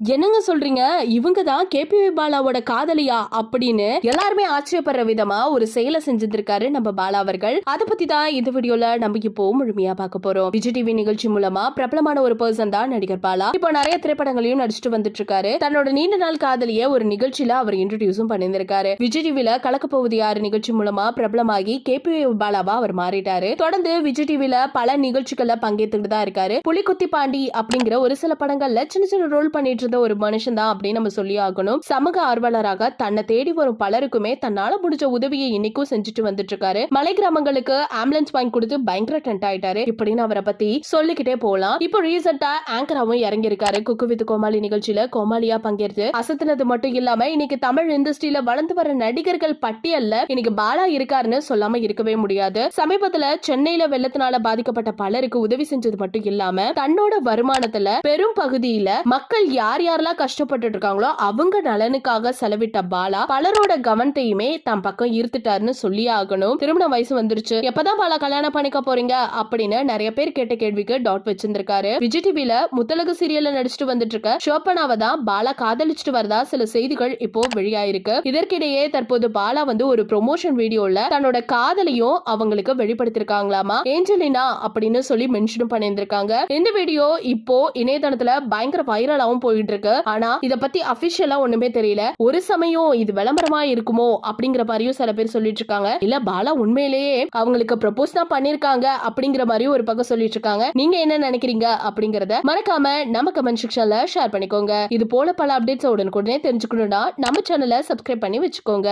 என்னங்க சொல்றீங்க? இவங்க தான் கேபிவி பாலாவோட காதலியா அப்படின்னு எல்லாருமே ஆச்சரியப்படுற விதமா ஒரு செயலை செஞ்சிருக்காரு நம்ம பாலா அவர்கள். அத பத்தி தான் இந்த வீடியோல நம்ம இப்போ முழுமையா பார்க்க போறோம். விஜய் டிவி நிகழ்ச்சி மூலமா பிரபலமான ஒரு பர்சன் தான் நடிகர் பாலா. இப்போ நிறைய திரைப்படங்களையும் நடிச்சிட்டு வந்துட்டு இருக்காரு. தன்னோட நீண்ட நாள் காதலிய ஒரு நிகழ்ச்சியில அவர் இன்ட்ரோடியூஸும் பண்ணியிருக்காரு. விஜய் டிவில கலக்க போவது யாரு நிகழ்ச்சி மூலமா பிரபலமாகி கேபிவி பாலாவா அவர் மாறிட்டாரு. தொடர்ந்து விஜய் டிவில பல நிகழ்ச்சிகள்ல பங்கேற்றுட்டு தான் இருக்காரு. புலிக்குத்தி பாண்டி அப்படிங்கிற ஒரு சில படங்கள்ல சின்ன சின்ன ரோல் பண்ணிட்டு ஒரு மனுஷன் தான் அப்படின்னு நம்ம சொல்லி ஆகணும். சமூக ஆர்வலராக தன்னை தேடி வரும் பலருக்குமே தன்னால முடிஞ்ச உதவியை இன்னைக்கும் செஞ்சுட்டு வந்துட்டு இருக்காரு. மலை கிராமங்களுக்கு ஆம்புலன்ஸ் வாங்கி கொடுத்து பயங்கர டென்ட் ஆயிட்டாரு. இப்படின்னு அவரை பத்தி சொல்லிக்கிட்டே போலாம். இப்போ ரீசெண்டா ஆங்கராவும் இறங்கி இருக்காரு. குக்கு வித் கோமாளி நிகழ்ச்சியில கோமாளியா பங்கேற்று அசத்தினது மட்டும் இல்லாம இன்னைக்கு தமிழ் இண்டஸ்ட்ரியில வளர்ந்து வர நடிகர்கள் பட்டியல்ல இன்னைக்கு பாலா இருக்காருன்னு சொல்லாம இருக்கவே முடியாது. சமீபத்துல சென்னையில வெள்ளத்தினால பாதிக்கப்பட்ட பலருக்கு உதவி செஞ்சது மட்டும் இல்லாம தன்னோட வருமானத்துல பெரும் பகுதியில மக்கள் யாரெல்லாம் கஷ்டப்பட்டு இருக்காங்களோ அவங்க நலனுக்காக செலவிட்ட பாலா பலரோட கவனத்தையுமே தம் பக்கம் ஈர்த்துட்டாருன்னு சொல்லி ஆகணும். திருமண வயசு வந்துருச்சு, எப்பதான் பாலா கல்யாணம் பண்ணிக்க போறீங்க அப்படின்னு நிறைய பேர் கேட்ட கேள்விக்கு டாட் வச்சிருந்திருக்காரு. விஜய் டிவில முத்தலகு சீரியல்ல நடிச்சிட்டு வந்துட்டு இருக்க ஷோபனாவை தான் பாலா காதலிச்சுட்டு வரதா சில செய்திகள் இப்போ வெளியாயிருக்கு. இதற்கிடையே தற்போது பாலா ஒரு ப்ரொமோஷன் வீடியோல தன்னோட காதலையும் அவங்களுக்கு வெளிப்படுத்திருக்காங்களாமா. ஏஞ்சலினா அப்படின்னு சொல்லி மென்ஷன் பண்ணியிருந்திருக்காங்க. இந்த வீடியோ இப்போ இணையதளத்துல பயங்கர வைரலாவும் போயிட்டு இருக்கு. ஆனா இத பத்தி அபிஷியலா ஒண்ணுமே தெரியல. ஒரு சமயம் இது விளம்பரமா இருக்குமோ அப்படிங்கிற மாதிரியும் சில பேர் சொல்லிட்டு இருக்காங்க. இல்ல பாலா உண்மையிலேயே அவங்களுக்கு ப்ரப்போஸ் தான் பண்ணிருக்காங்க அப்படிங்கிற மாதிரியும் ஒரு பக்கம் சொல்லிட்டு இருக்காங்க. நீங்க என்ன நினைக்கிறீங்க அப்படிங்கறத மறக்காம நம்ம கமெண்ட் செக்ஷன்ல ஷேர் பண்ணிக்கோங்க. இது போல பல அப்டேட்ஸ் உடனுக்குடனே தெரிஞ்சுக்கணும்னா நம்ம சேனலை சப்ஸ்கிரைப் பண்ணி வச்சுக்கோங்க.